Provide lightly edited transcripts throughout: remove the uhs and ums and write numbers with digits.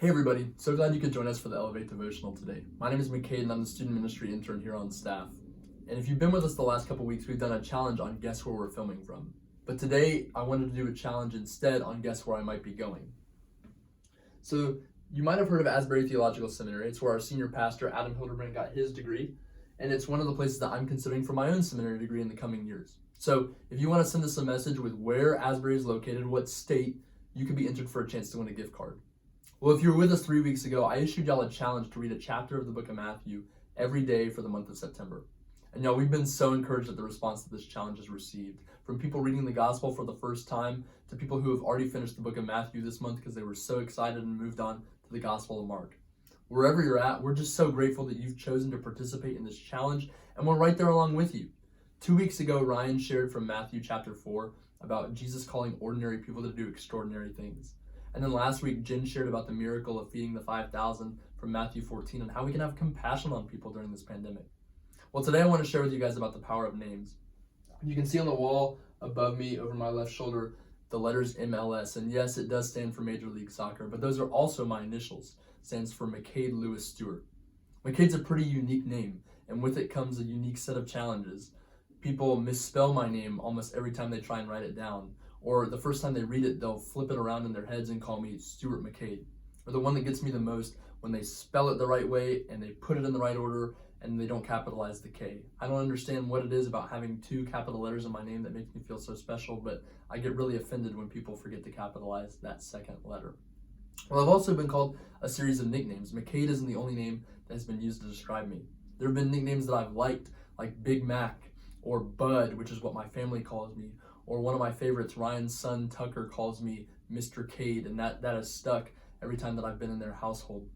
Hey everybody, so glad you could join us for the Elevate Devotional today. My name is McKade and I'm the student ministry intern here on staff. And if you've been with us the last couple weeks, we've done a challenge on guess where we're filming from. But today I wanted to do a challenge instead on guess where I might be going. So you might have heard of Asbury Theological Seminary. It's where our senior pastor, Adam Hildebrand, got his degree. And it's one of the places that I'm considering for my own seminary degree in the coming years. So if you want to send us a message with where Asbury is located, what state, you could be entered for a chance to win a gift card. Well, if you were with us 3 weeks ago, I issued y'all a challenge to read a chapter of the book of Matthew every day for the month of September. And y'all, we've been so encouraged at the response that this challenge has received. From people reading the gospel for the first time to people who have already finished the book of Matthew this month because they were so excited and moved on to the gospel of Mark. Wherever you're at, we're just so grateful that you've chosen to participate in this challenge, and we're right there along with you. 2 weeks ago, Ryan shared from Matthew chapter 4 about Jesus calling ordinary people to do extraordinary things. And then last week, Jen shared about the miracle of feeding the 5,000 from Matthew 14 and how we can have compassion on people during this pandemic. Well, today I want to share with you guys about the power of names. You can see on the wall above me over my left shoulder the letters MLS. And yes, it does stand for Major League Soccer, but those are also my initials. It stands for McKade Lewis Stewart. McKade's a pretty unique name, and with it comes a unique set of challenges. People misspell my name almost every time they try and write it down. Or the first time they read it, they'll flip it around in their heads and call me Stuart McKade. Or the one that gets me the most, when they spell it the right way and they put it in the right order and they don't capitalize the K. I don't understand what it is about having 2 capital letters in my name that makes me feel so special, but I get really offended when people forget to capitalize that second letter. Well, I've also been called a series of nicknames. McKade isn't the only name that has been used to describe me. There have been nicknames that I've liked, like Big Mac or Bud, which is what my family calls me. Or one of my favorites, Ryan's son Tucker calls me Mr. Cade, and that has stuck every time that I've been in their household.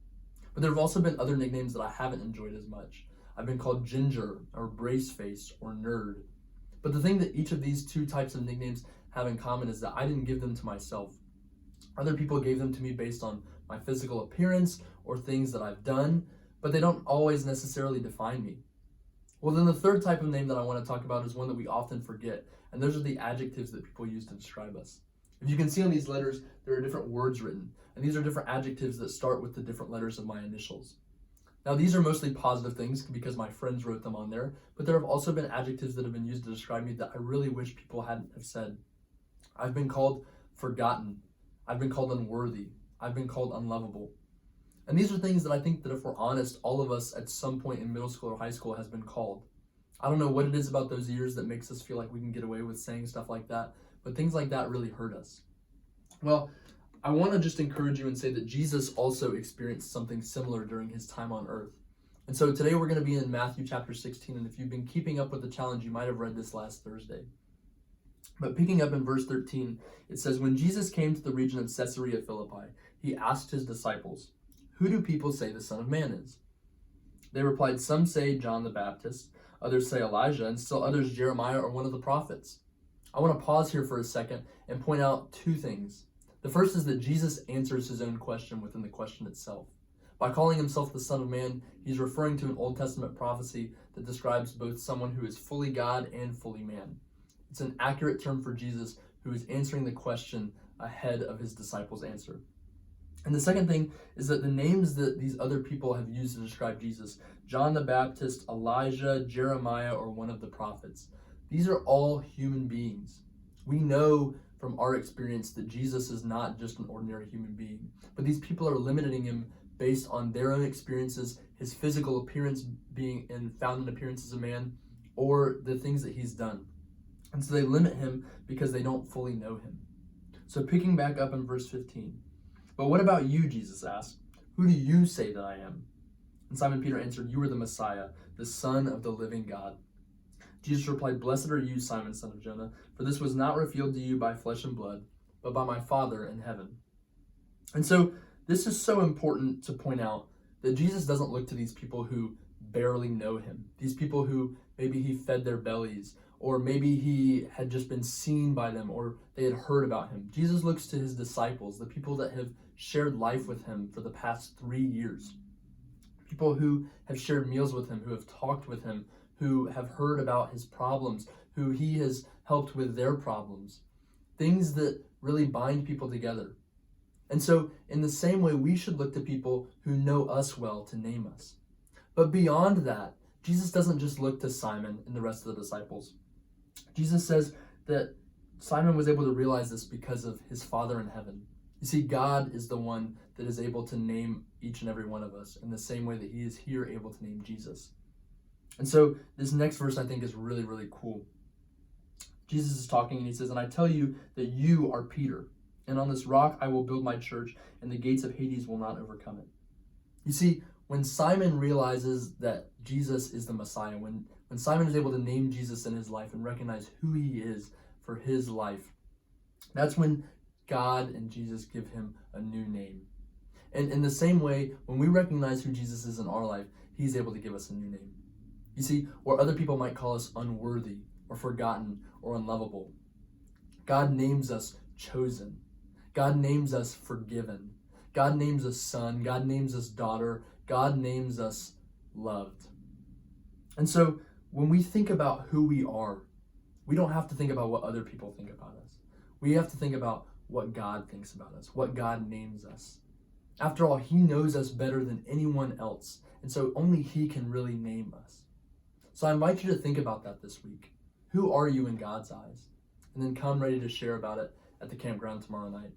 But there have also been other nicknames that I haven't enjoyed as much. I've been called Ginger, or Braceface, or Nerd. But the thing that each of these 2 types of nicknames have in common is that I didn't give them to myself. Other people gave them to me based on my physical appearance or things that I've done, but they don't always necessarily define me. Well, then the third type of name that I want to talk about is one that we often forget, and those are the adjectives that people use to describe us. If you can see on these letters, there are different words written, and these are different adjectives that start with the different letters of my initials. Now, these are mostly positive things because my friends wrote them on there, but there have also been adjectives that have been used to describe me that I really wish people hadn't have said. I've been called forgotten. I've been called unworthy. I've been called unlovable. And these are things that I think that if we're honest, all of us at some point in middle school or high school has been called. I don't know what it is about those years that makes us feel like we can get away with saying stuff like that, but things like that really hurt us. Well, I want to just encourage you and say that Jesus also experienced something similar during his time on earth. And so today we're going to be in Matthew chapter 16, and if you've been keeping up with the challenge, you might have read this last Thursday. But picking up in verse 13, it says, "When Jesus came to the region of Caesarea Philippi, he asked his disciples, 'Who do people say the Son of Man is?' They replied, 'Some say John the Baptist, others say Elijah, and still others Jeremiah or one of the prophets.'" I want to pause here for a second and point out 2 things. The first is that Jesus answers his own question within the question itself. By calling himself the Son of Man, he's referring to an Old Testament prophecy that describes both someone who is fully God and fully man. It's an accurate term for Jesus, who is answering the question ahead of his disciples' answer. And the second thing is that the names that these other people have used to describe Jesus, John the Baptist, Elijah, Jeremiah, or one of the prophets, these are all human beings. We know from our experience that Jesus is not just an ordinary human being, but these people are limiting him based on their own experiences, his physical appearance being found in appearance as a man, or the things that he's done. And so they limit him because they don't fully know him. So picking back up in verse 15, "But what about you," Jesus asked. "Who do you say that I am?" And Simon Peter answered, "You are the Messiah, the Son of the living God." Jesus replied, "Blessed are you, Simon, son of Jonah, for this was not revealed to you by flesh and blood, but by my Father in heaven." And so this is so important to point out that Jesus doesn't look to these people who barely know him, these people who maybe he fed their bellies, or maybe he had just been seen by them, or they had heard about him. Jesus looks to his disciples, the people that have shared life with him for the past 3 years. People who have shared meals with him, who have talked with him, who have heard about his problems, who he has helped with their problems. Things that really bind people together. And so, in the same way, we should look to people who know us well to name us. But beyond that, Jesus doesn't just look to Simon and the rest of the disciples. Jesus says that Simon was able to realize this because of his Father in heaven. You see, God is the one that is able to name each and every one of us in the same way that he is here able to name Jesus. And so this next verse I think is really, really cool. Jesus is talking and he says, "And I tell you that you are Peter, and on this rock I will build my church, and the gates of Hades will not overcome it." You see, when Simon realizes that Jesus is the Messiah, when Simon is able to name Jesus in his life and recognize who he is for his life, that's when God and Jesus give him a new name. And in the same way, when we recognize who Jesus is in our life, he's able to give us a new name. You see, where other people might call us unworthy or forgotten or unlovable, God names us chosen. God names us forgiven. God names us son. God names us daughter. God names us loved. And so when we think about who we are, we don't have to think about what other people think about us. We have to think about what God thinks about us, what God names us. After all, he knows us better than anyone else, and so only he can really name us. So I invite you to think about that this week. Who are you in God's eyes? And then come ready to share about it at the campground tomorrow night.